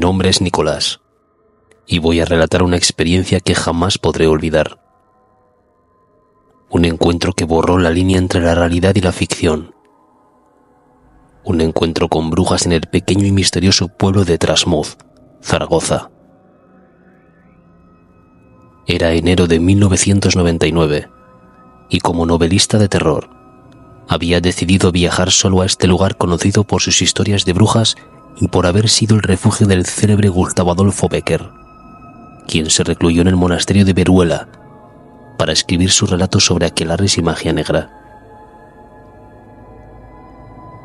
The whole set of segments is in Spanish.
nombre es Nicolás, y voy a relatar una experiencia que jamás podré olvidar. Un encuentro que borró la línea entre la realidad y la ficción. Un encuentro con brujas en el pequeño y misterioso pueblo de Trasmoz, Zaragoza. Era enero de 1999, y como novelista de terror, había decidido viajar solo a este lugar conocido por sus historias de brujas y por haber sido el refugio del célebre Gustavo Adolfo Bécquer, quien se recluyó en el monasterio de Veruela para escribir sus relatos sobre aquelarres y magia negra.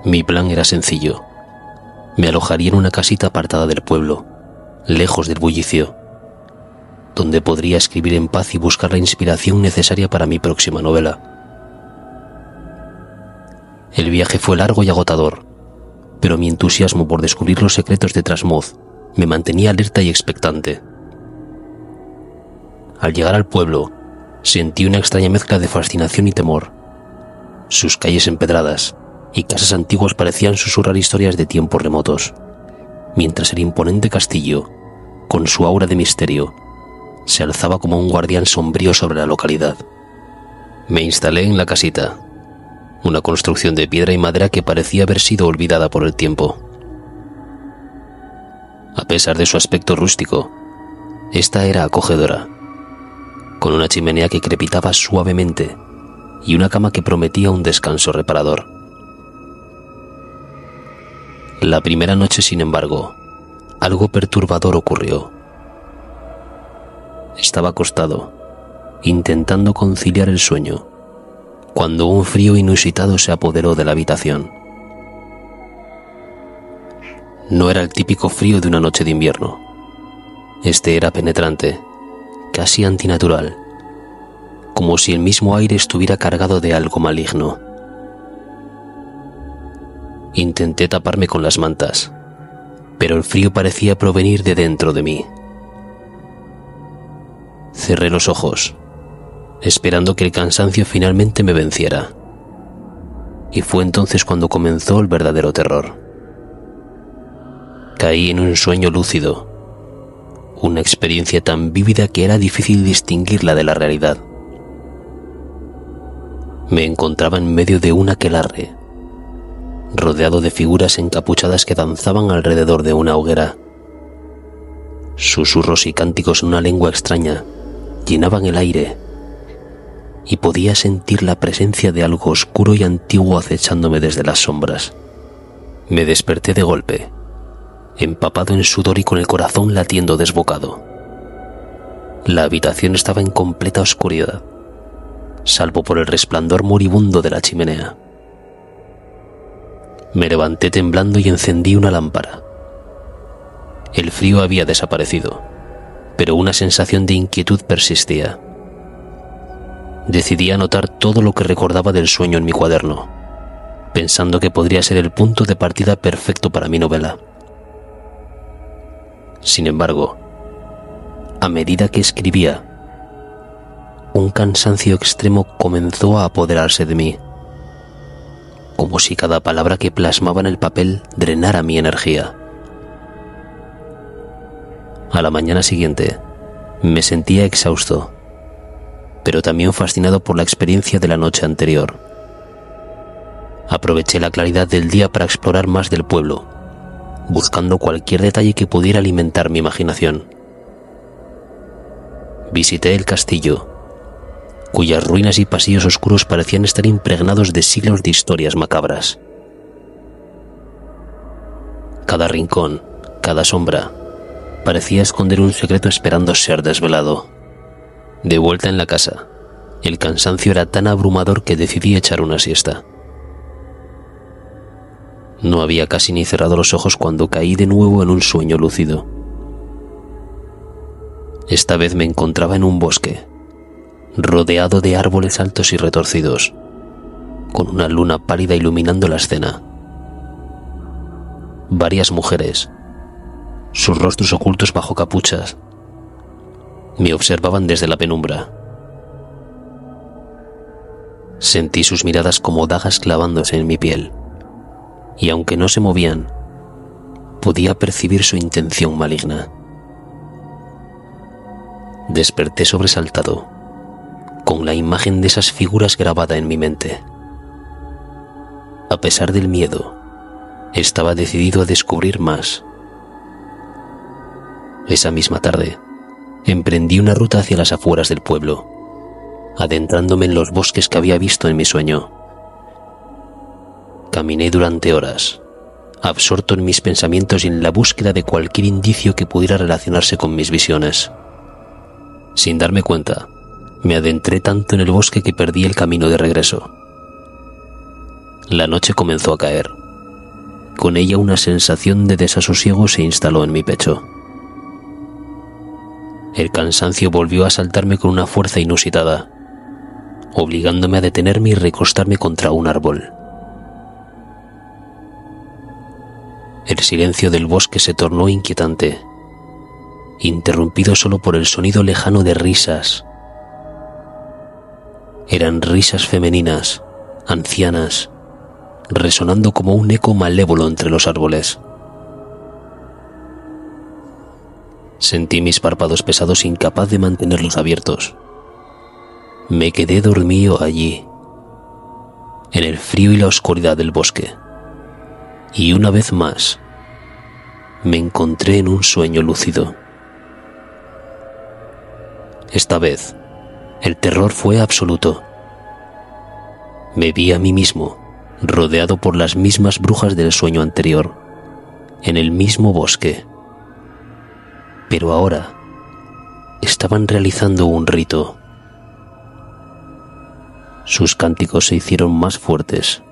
Mi plan era sencillo. Me alojaría en una casita apartada del pueblo, lejos del bullicio, donde podría escribir en paz y buscar la inspiración necesaria para mi próxima novela. El viaje fue largo y agotador, pero mi entusiasmo por descubrir los secretos de Trasmoz me mantenía alerta y expectante. Al llegar al pueblo, sentí una extraña mezcla de fascinación y temor. Sus calles empedradas y casas antiguas parecían susurrar historias de tiempos remotos, mientras el imponente castillo, con su aura de misterio, se alzaba como un guardián sombrío sobre la localidad. Me instalé en la casita, una construcción de piedra y madera que parecía haber sido olvidada por el tiempo. A pesar de su aspecto rústico, esta era acogedora, con una chimenea que crepitaba suavemente y una cama que prometía un descanso reparador. La primera noche, sin embargo, algo perturbador ocurrió. Estaba acostado, intentando conciliar el sueño, cuando un frío inusitado se apoderó de la habitación. No era el típico frío de una noche de invierno. Este era penetrante, casi antinatural, como si el mismo aire estuviera cargado de algo maligno. Intenté taparme con las mantas, pero el frío parecía provenir de dentro de mí. Cerré los ojos, esperando que el cansancio finalmente me venciera, y fue entonces cuando comenzó el verdadero terror. Caí en un sueño lúcido, una experiencia tan vívida que era difícil distinguirla de la realidad. Me encontraba en medio de un aquelarre, rodeado de figuras encapuchadas que danzaban alrededor de una hoguera. Susurros y cánticos en una lengua extraña llenaban el aire, y podía sentir la presencia de algo oscuro y antiguo acechándome desde las sombras. Me desperté de golpe, empapado en sudor y con el corazón latiendo desbocado. La habitación estaba en completa oscuridad, salvo por el resplandor moribundo de la chimenea. Me levanté temblando y encendí una lámpara. El frío había desaparecido, pero una sensación de inquietud persistía. Decidí anotar todo lo que recordaba del sueño en mi cuaderno, pensando que podría ser el punto de partida perfecto para mi novela. Sin embargo, a medida que escribía, un cansancio extremo comenzó a apoderarse de mí, como si cada palabra que plasmaba en el papel drenara mi energía. A la mañana siguiente, me sentía exhausto, pero también fascinado por la experiencia de la noche anterior. Aproveché la claridad del día para explorar más del pueblo, buscando cualquier detalle que pudiera alimentar mi imaginación. Visité el castillo, cuyas ruinas y pasillos oscuros parecían estar impregnados de siglos de historias macabras. Cada rincón, cada sombra, parecía esconder un secreto esperando ser desvelado. De vuelta en la casa, el cansancio era tan abrumador que decidí echar una siesta. No había casi ni cerrado los ojos cuando caí de nuevo en un sueño lúcido. Esta vez me encontraba en un bosque, rodeado de árboles altos y retorcidos, con una luna pálida iluminando la escena. Varias mujeres, sus rostros ocultos bajo capuchas, me observaban desde la penumbra. Sentí sus miradas como dagas clavándose en mi piel, y aunque no se movían, podía percibir su intención maligna. Desperté sobresaltado, con la imagen de esas figuras grabada en mi mente. A pesar del miedo, estaba decidido a descubrir más. Esa misma tarde, emprendí una ruta hacia las afueras del pueblo, adentrándome en los bosques que había visto en mi sueño. Caminé durante horas, absorto en mis pensamientos y en la búsqueda de cualquier indicio que pudiera relacionarse con mis visiones. Sin darme cuenta, me adentré tanto en el bosque que perdí el camino de regreso. La noche comenzó a caer. Con ella una sensación de desasosiego se instaló en mi pecho. El cansancio volvió a asaltarme con una fuerza inusitada, obligándome a detenerme y recostarme contra un árbol. El silencio del bosque se tornó inquietante, interrumpido solo por el sonido lejano de risas. Eran risas femeninas, ancianas, resonando como un eco malévolo entre los árboles. Sentí mis párpados pesados, incapaz de mantenerlos abiertos. Me quedé dormido allí, en el frío y la oscuridad del bosque. Y una vez más, me encontré en un sueño lúcido. Esta vez, el terror fue absoluto. Me vi a mí mismo, rodeado por las mismas brujas del sueño anterior, en el mismo bosque. Pero ahora, estaban realizando un rito. Sus cánticos se hicieron más fuertes,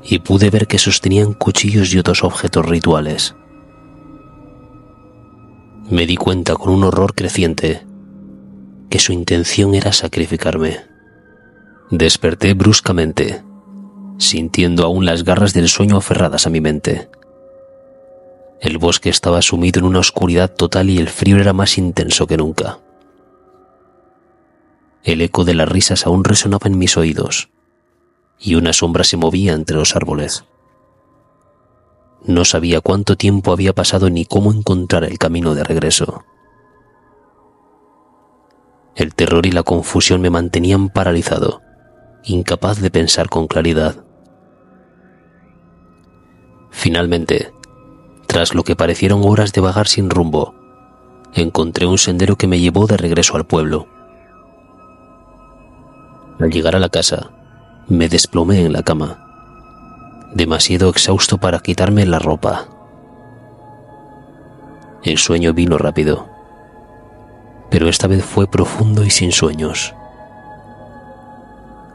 y pude ver que sostenían cuchillos y otros objetos rituales. Me di cuenta con un horror creciente que su intención era sacrificarme. Desperté bruscamente, sintiendo aún las garras del sueño aferradas a mi mente. El bosque estaba sumido en una oscuridad total y el frío era más intenso que nunca. El eco de las risas aún resonaba en mis oídos, y una sombra se movía entre los árboles. No sabía cuánto tiempo había pasado ni cómo encontrar el camino de regreso. El terror y la confusión me mantenían paralizado, incapaz de pensar con claridad. Finalmente, tras lo que parecieron horas de vagar sin rumbo, encontré un sendero que me llevó de regreso al pueblo. Al llegar a la casa, me desplomé en la cama, demasiado exhausto para quitarme la ropa. El sueño vino rápido, pero esta vez fue profundo y sin sueños.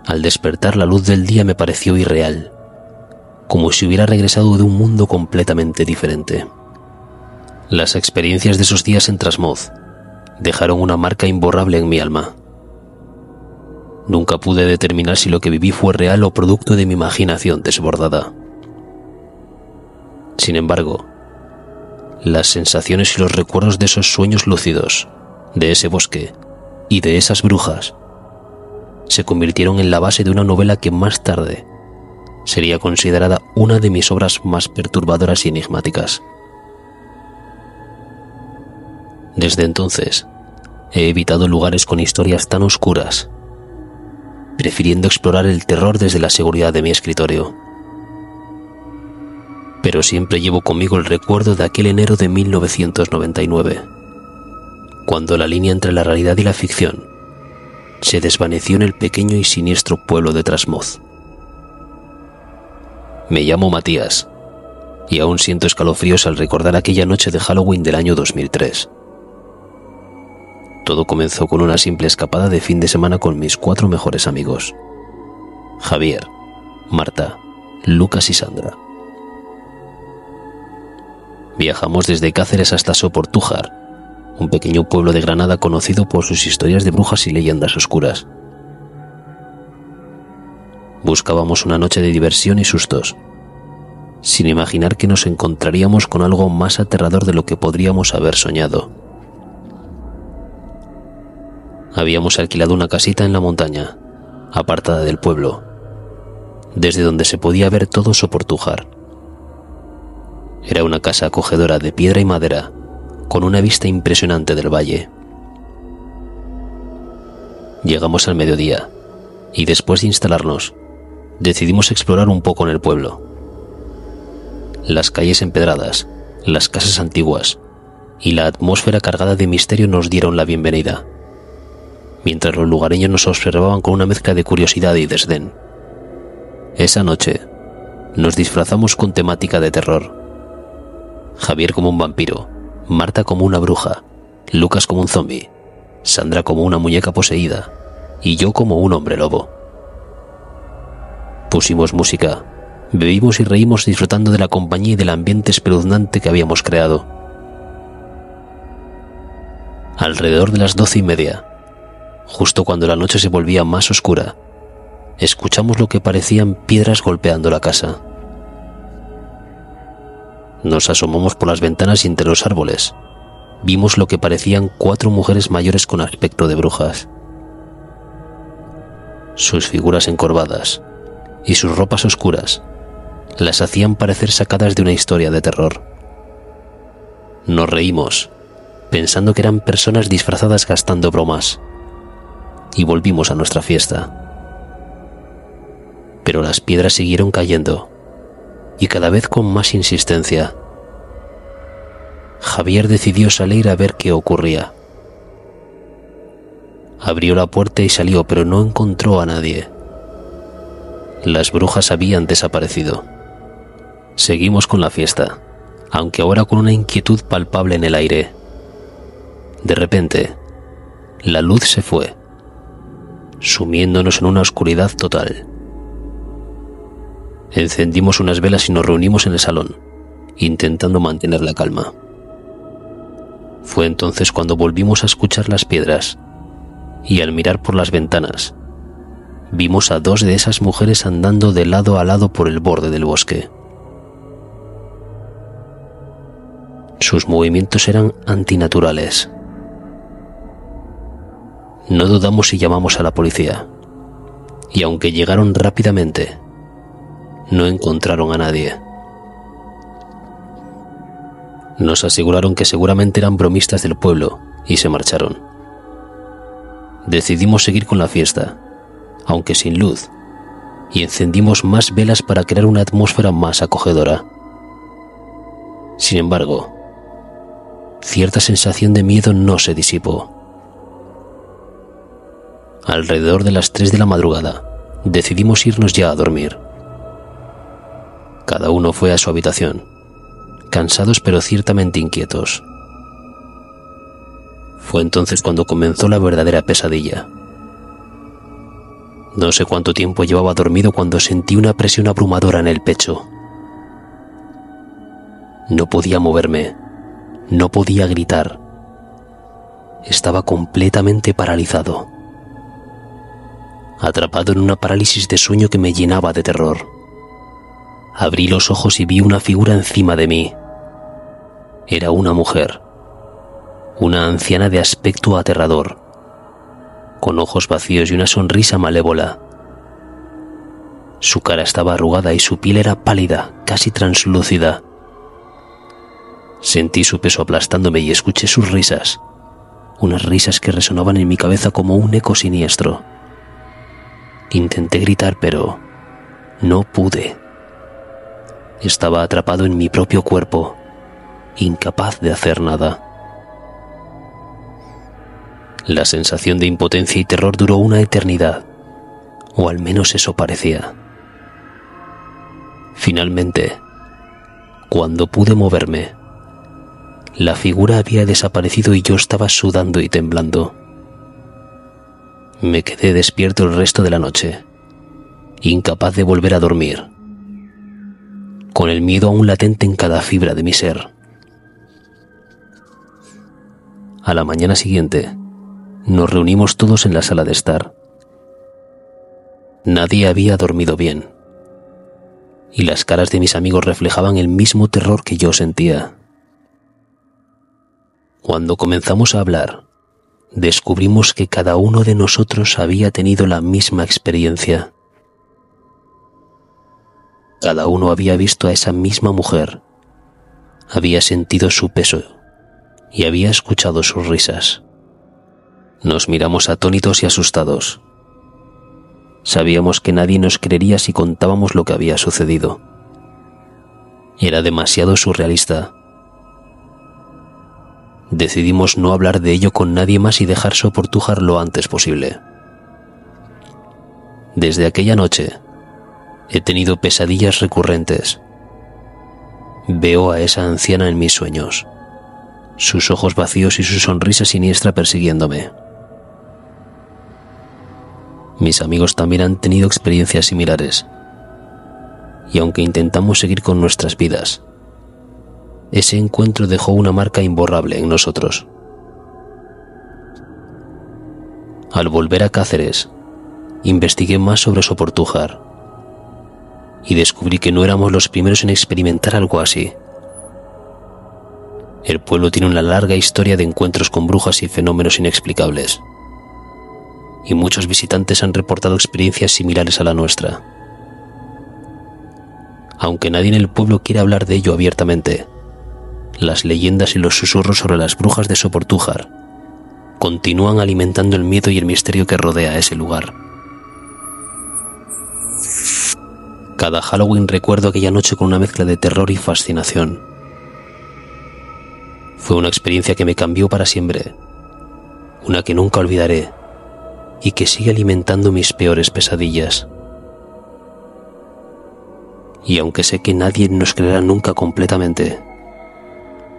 Al despertar, la luz del día me pareció irreal, como si hubiera regresado de un mundo completamente diferente. Las experiencias de esos días en Trasmoz dejaron una marca imborrable en mi alma. Nunca pude determinar si lo que viví fue real o producto de mi imaginación desbordada. Sin embargo, las sensaciones y los recuerdos de esos sueños lúcidos, de ese bosque y de esas brujas, se convirtieron en la base de una novela que más tarde sería considerada una de mis obras más perturbadoras y enigmáticas. Desde entonces, he evitado lugares con historias tan oscuras, prefiriendo explorar el terror desde la seguridad de mi escritorio. Pero siempre llevo conmigo el recuerdo de aquel enero de 1999, cuando la línea entre la realidad y la ficción se desvaneció en el pequeño y siniestro pueblo de Trasmoz. Me llamo Matías, y aún siento escalofríos al recordar aquella noche de Halloween del año 2003. Todo comenzó con una simple escapada de fin de semana con mis 4 mejores amigos: Javier, Marta, Lucas y Sandra. Viajamos desde Cáceres hasta Soportújar, un pequeño pueblo de Granada conocido por sus historias de brujas y leyendas oscuras. Buscábamos una noche de diversión y sustos, sin imaginar que nos encontraríamos con algo más aterrador de lo que podríamos haber soñado. Habíamos alquilado una casita en la montaña, apartada del pueblo, desde donde se podía ver todo Soportújar. Era una casa acogedora de piedra y madera, con una vista impresionante del valle. Llegamos al mediodía, y después de instalarnos, decidimos explorar un poco en el pueblo. Las calles empedradas, las casas antiguas y la atmósfera cargada de misterio nos dieron la bienvenida, mientras los lugareños nos observaban con una mezcla de curiosidad y desdén. Esa noche, nos disfrazamos con temática de terror. Javier como un vampiro, Marta como una bruja, Lucas como un zombi, Sandra como una muñeca poseída y yo como un hombre lobo. Pusimos música, bebimos y reímos disfrutando de la compañía y del ambiente espeluznante que habíamos creado. Alrededor de las 12:30, justo cuando la noche se volvía más oscura, escuchamos lo que parecían piedras golpeando la casa. Nos asomamos por las ventanas y entre los árboles vimos lo que parecían 4 mujeres mayores con aspecto de brujas. Sus figuras encorvadas y sus ropas oscuras las hacían parecer sacadas de una historia de terror. Nos reímos, pensando que eran personas disfrazadas gastando bromas, y volvimos a nuestra fiesta. Pero las piedras siguieron cayendo, y cada vez con más insistencia. Javier decidió salir a ver qué ocurría. Abrió la puerta y salió, pero no encontró a nadie. Las brujas habían desaparecido. Seguimos con la fiesta, aunque ahora con una inquietud palpable en el aire. De repente, la luz se fue, sumiéndonos en una oscuridad total. Encendimos unas velas y nos reunimos en el salón, intentando mantener la calma. Fue entonces cuando volvimos a escuchar las piedras, y al mirar por las ventanas, vimos a 2 de esas mujeres andando de lado a lado por el borde del bosque. Sus movimientos eran antinaturales. No dudamos y llamamos a la policía, y aunque llegaron rápidamente, no encontraron a nadie. Nos aseguraron que seguramente eran bromistas del pueblo y se marcharon. Decidimos seguir con la fiesta, aunque sin luz, y encendimos más velas para crear una atmósfera más acogedora. Sin embargo, cierta sensación de miedo no se disipó. Alrededor de las 3 de la madrugada, decidimos irnos ya a dormir. Cada uno fue a su habitación, cansados pero ciertamente inquietos. Fue entonces cuando comenzó la verdadera pesadilla. No sé cuánto tiempo llevaba dormido cuando sentí una presión abrumadora en el pecho. No podía moverme, no podía gritar. Estaba completamente paralizado, atrapado en una parálisis de sueño que me llenaba de terror. Abrí los ojos y vi una figura encima de mí. Era una mujer, una anciana de aspecto aterrador, con ojos vacíos y una sonrisa malévola. Su cara estaba arrugada y su piel era pálida, casi translúcida. Sentí su peso aplastándome y escuché sus risas, unas risas que resonaban en mi cabeza como un eco siniestro. Intenté gritar, pero no pude. Estaba atrapado en mi propio cuerpo, incapaz de hacer nada. La sensación de impotencia y terror duró una eternidad, o al menos eso parecía. Finalmente, cuando pude moverme, la figura había desaparecido y yo estaba sudando y temblando. Me quedé despierto el resto de la noche, incapaz de volver a dormir, con el miedo aún latente en cada fibra de mi ser. A la mañana siguiente, nos reunimos todos en la sala de estar. Nadie había dormido bien, y las caras de mis amigos reflejaban el mismo terror que yo sentía. Cuando comenzamos a hablar, descubrimos que cada uno de nosotros había tenido la misma experiencia. Cada uno había visto a esa misma mujer, Había sentido su peso y había escuchado sus risas. Nos miramos atónitos y asustados. Sabíamos que nadie nos creería si contábamos lo que había sucedido. Era demasiado surrealista. Decidimos no hablar de ello con nadie más y dejar Soportujar lo antes posible. Desde aquella noche he tenido pesadillas recurrentes. Veo a esa anciana en mis sueños, sus ojos vacíos y su sonrisa siniestra persiguiéndome. Mis amigos también han tenido experiencias similares, y aunque intentamos seguir con nuestras vidas, ese encuentro dejó una marca imborrable en nosotros. Al volver a Cáceres, investigué más sobre Soportujar y descubrí que no éramos los primeros en experimentar algo así. El pueblo tiene una larga historia de encuentros con brujas y fenómenos inexplicables, y muchos visitantes han reportado experiencias similares a la nuestra. Aunque nadie en el pueblo quiera hablar de ello abiertamente, las leyendas y los susurros sobre las brujas de Soportujar continúan alimentando el miedo y el misterio que rodea a ese lugar. Cada Halloween recuerdo aquella noche con una mezcla de terror y fascinación. Fue una experiencia que me cambió para siempre, una que nunca olvidaré y que sigue alimentando mis peores pesadillas. Y aunque sé que nadie nos creerá nunca completamente,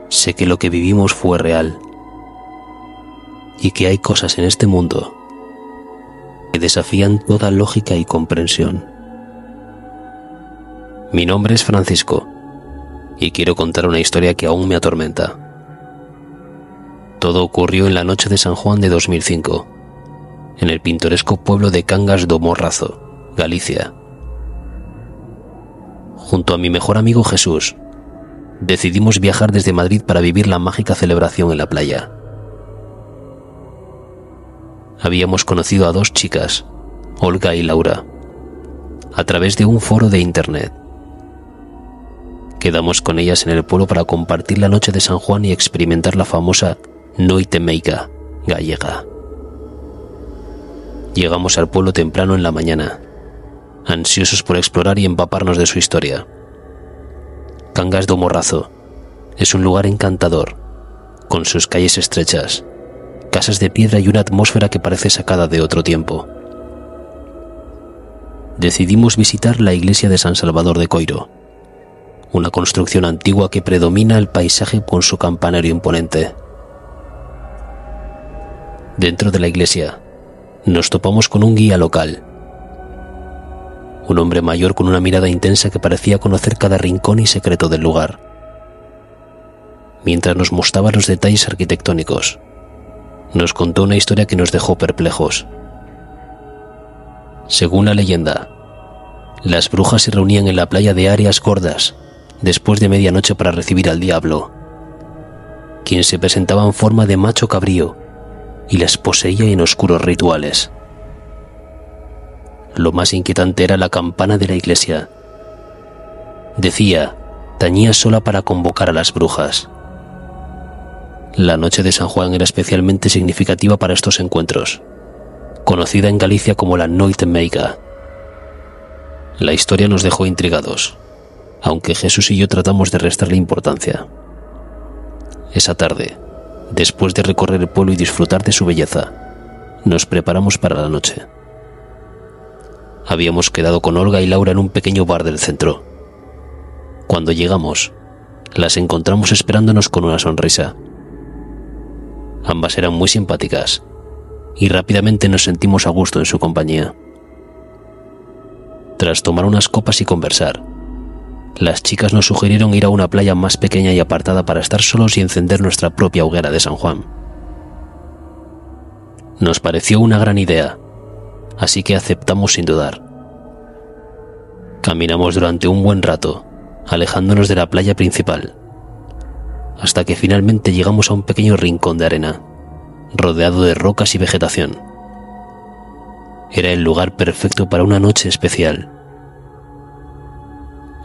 sé que lo que vivimos fue real y que hay cosas en este mundo que desafían toda lógica y comprensión. Mi nombre es Francisco y quiero contar una historia que aún me atormenta. Todo ocurrió en la noche de San Juan de 2005, en el pintoresco pueblo de Cangas do Morrazo, Galicia. Junto a mi mejor amigo Jesús, decidimos viajar desde Madrid para vivir la mágica celebración en la playa. Habíamos conocido a dos chicas, Olga y Laura, a través de un foro de internet. Quedamos con ellas en el pueblo para compartir la noche de San Juan y experimentar la famosa Noite Meiga gallega. Llegamos al pueblo temprano en la mañana, ansiosos por explorar y empaparnos de su historia. Cangas do Morrazo es un lugar encantador, con sus calles estrechas, casas de piedra y una atmósfera que parece sacada de otro tiempo. Decidimos visitar la iglesia de San Salvador de Coiro, una construcción antigua que predomina el paisaje con su campanario imponente. Dentro de la iglesia nos topamos con un guía local, un hombre mayor con una mirada intensa que parecía conocer cada rincón y secreto del lugar. Mientras nos mostraba los detalles arquitectónicos, nos contó una historia que nos dejó perplejos. Según la leyenda, las brujas se reunían en la playa de Arias Gordas después de medianoche para recibir al diablo, quien se presentaba en forma de macho cabrío y las poseía en oscuros rituales. Lo más inquietante era la campana de la iglesia. Decía, tañía sola para convocar a las brujas. La noche de San Juan era especialmente significativa para estos encuentros, conocida en Galicia como la Noite Meiga. La historia nos dejó intrigados, aunque Jesús y yo tratamos de restarle importancia. Esa tarde, después de recorrer el pueblo y disfrutar de su belleza, nos preparamos para la noche. Habíamos quedado con Olga y Laura en un pequeño bar del centro. Cuando llegamos, las encontramos esperándonos con una sonrisa. Ambas eran muy simpáticas y rápidamente nos sentimos a gusto en su compañía. Tras tomar unas copas y conversar, las chicas nos sugirieron ir a una playa más pequeña y apartada para estar solos y encender nuestra propia hoguera de San Juan. Nos pareció una gran idea, así que aceptamos sin dudar. Caminamos durante un buen rato, alejándonos de la playa principal, hasta que finalmente llegamos a un pequeño rincón de arena, rodeado de rocas y vegetación. Era el lugar perfecto para una noche especial.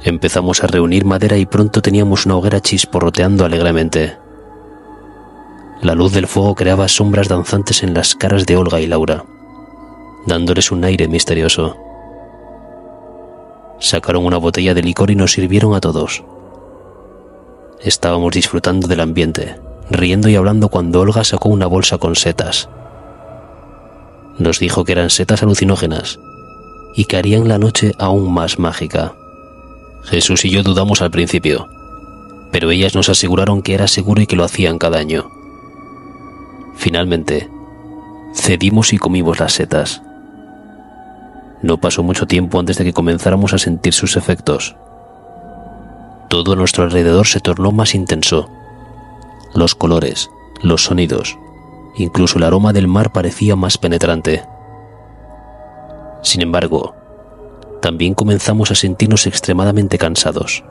Empezamos a reunir madera y pronto teníamos una hoguera chisporroteando alegremente. La luz del fuego creaba sombras danzantes en las caras de Olga y Laura, dándoles un aire misterioso. Sacaron una botella de licor y nos sirvieron a todos. Estábamos disfrutando del ambiente, riendo y hablando cuando Olga sacó una bolsa con setas. Nos dijo que eran setas alucinógenas y que harían la noche aún más mágica. Jesús y yo dudamos al principio, pero ellas nos aseguraron que era seguro y que lo hacían cada año. Finalmente, cedimos y comimos las setas. No pasó mucho tiempo antes de que comenzáramos a sentir sus efectos. Todo a nuestro alrededor se tornó más intenso. Los colores, los sonidos, incluso el aroma del mar parecía más penetrante. Sin embargo, también comenzamos a sentirnos extremadamente cansados,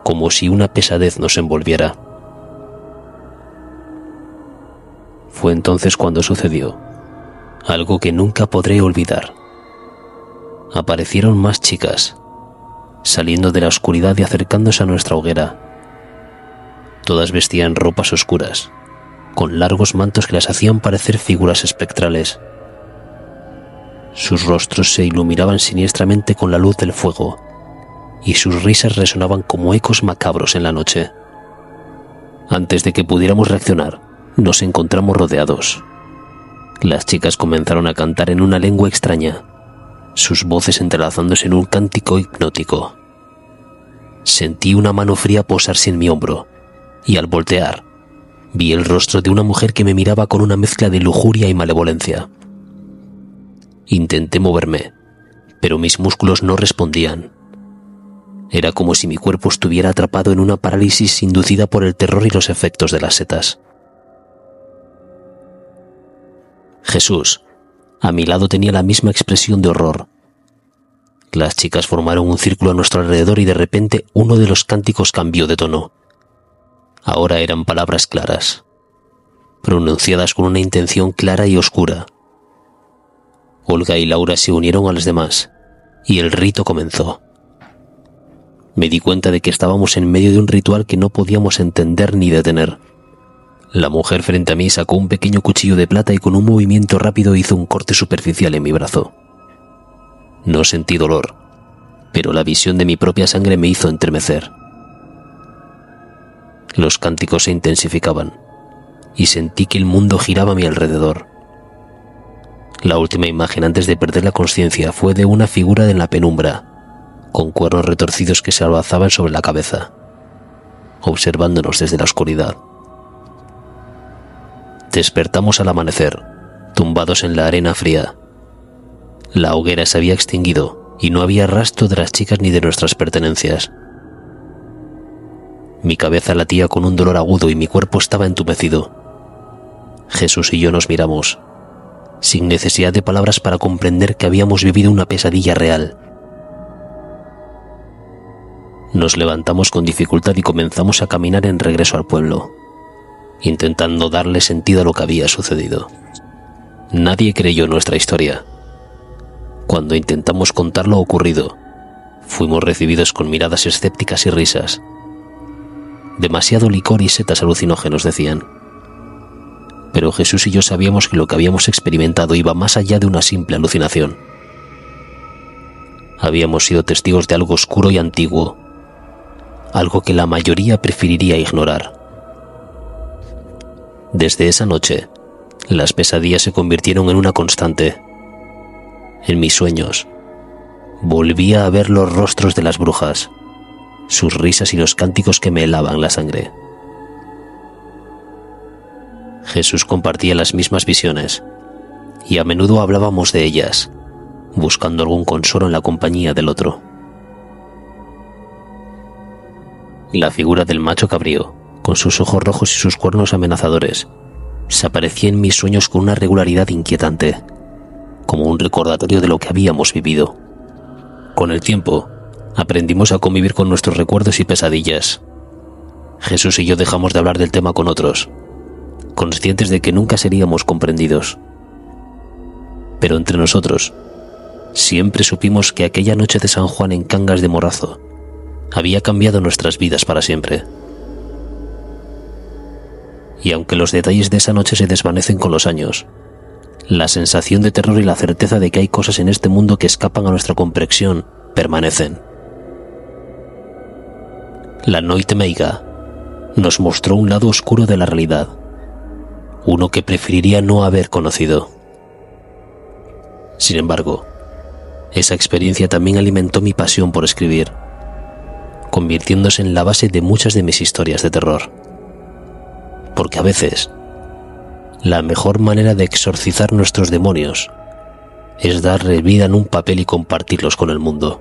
como si una pesadez nos envolviera. Fue entonces cuando sucedió algo que nunca podré olvidar. Aparecieron más chicas, saliendo de la oscuridad y acercándose a nuestra hoguera. Todas vestían ropas oscuras, con largos mantos que las hacían parecer figuras espectrales. Sus rostros se iluminaban siniestramente con la luz del fuego, y sus risas resonaban como ecos macabros en la noche. Antes de que pudiéramos reaccionar, nos encontramos rodeados. Las chicas comenzaron a cantar en una lengua extraña, sus voces entrelazándose en un cántico hipnótico. Sentí una mano fría posarse en mi hombro, y al voltear, vi el rostro de una mujer que me miraba con una mezcla de lujuria y malevolencia. Intenté moverme, pero mis músculos no respondían. Era como si mi cuerpo estuviera atrapado en una parálisis inducida por el terror y los efectos de las setas. Jesús, a mi lado, tenía la misma expresión de horror. Las chicas formaron un círculo a nuestro alrededor y de repente uno de los cánticos cambió de tono. Ahora eran palabras claras, pronunciadas con una intención clara y oscura. Olga y Laura se unieron a los demás, y el rito comenzó. Me di cuenta de que estábamos en medio de un ritual que no podíamos entender ni detener. La mujer frente a mí sacó un pequeño cuchillo de plata y con un movimiento rápido hizo un corte superficial en mi brazo. No sentí dolor, pero la visión de mi propia sangre me hizo entremecer. Los cánticos se intensificaban, y sentí que el mundo giraba a mi alrededor. La última imagen antes de perder la conciencia fue de una figura en la penumbra, con cuernos retorcidos que se alzaban sobre la cabeza, observándonos desde la oscuridad. Despertamos al amanecer, tumbados en la arena fría. La hoguera se había extinguido y no había rastro de las chicas ni de nuestras pertenencias. Mi cabeza latía con un dolor agudo y mi cuerpo estaba entumecido. Jesús y yo nos miramos, sin necesidad de palabras para comprender que habíamos vivido una pesadilla real. Nos levantamos con dificultad y comenzamos a caminar en regreso al pueblo, intentando darle sentido a lo que había sucedido. Nadie creyó nuestra historia. Cuando intentamos contar lo ocurrido, fuimos recibidos con miradas escépticas y risas. Demasiado licor y setas alucinógenos, decían. Pero Jesús y yo sabíamos que lo que habíamos experimentado iba más allá de una simple alucinación. Habíamos sido testigos de algo oscuro y antiguo, algo que la mayoría preferiría ignorar. Desde esa noche, las pesadillas se convirtieron en una constante. En mis sueños, volvía a ver los rostros de las brujas, sus risas y los cánticos que me helaban la sangre. Jesús compartía las mismas visiones, y a menudo hablábamos de ellas, buscando algún consuelo en la compañía del otro. La figura del macho cabrío, con sus ojos rojos y sus cuernos amenazadores, se aparecía en mis sueños con una regularidad inquietante, como un recordatorio de lo que habíamos vivido. Con el tiempo, aprendimos a convivir con nuestros recuerdos y pesadillas. Jesús y yo dejamos de hablar del tema con otros, conscientes de que nunca seríamos comprendidos. Pero entre nosotros, siempre supimos que aquella noche de San Juan en Cangas de Morrazo había cambiado nuestras vidas para siempre. Y aunque los detalles de esa noche se desvanecen con los años, la sensación de terror y la certeza de que hay cosas en este mundo que escapan a nuestra comprensión permanecen. La Noite Meiga nos mostró un lado oscuro de la realidad, uno que preferiría no haber conocido. Sin embargo, esa experiencia también alimentó mi pasión por escribir, convirtiéndose en la base de muchas de mis historias de terror. Porque a veces, la mejor manera de exorcizar nuestros demonios es darle vida en un papel y compartirlos con el mundo.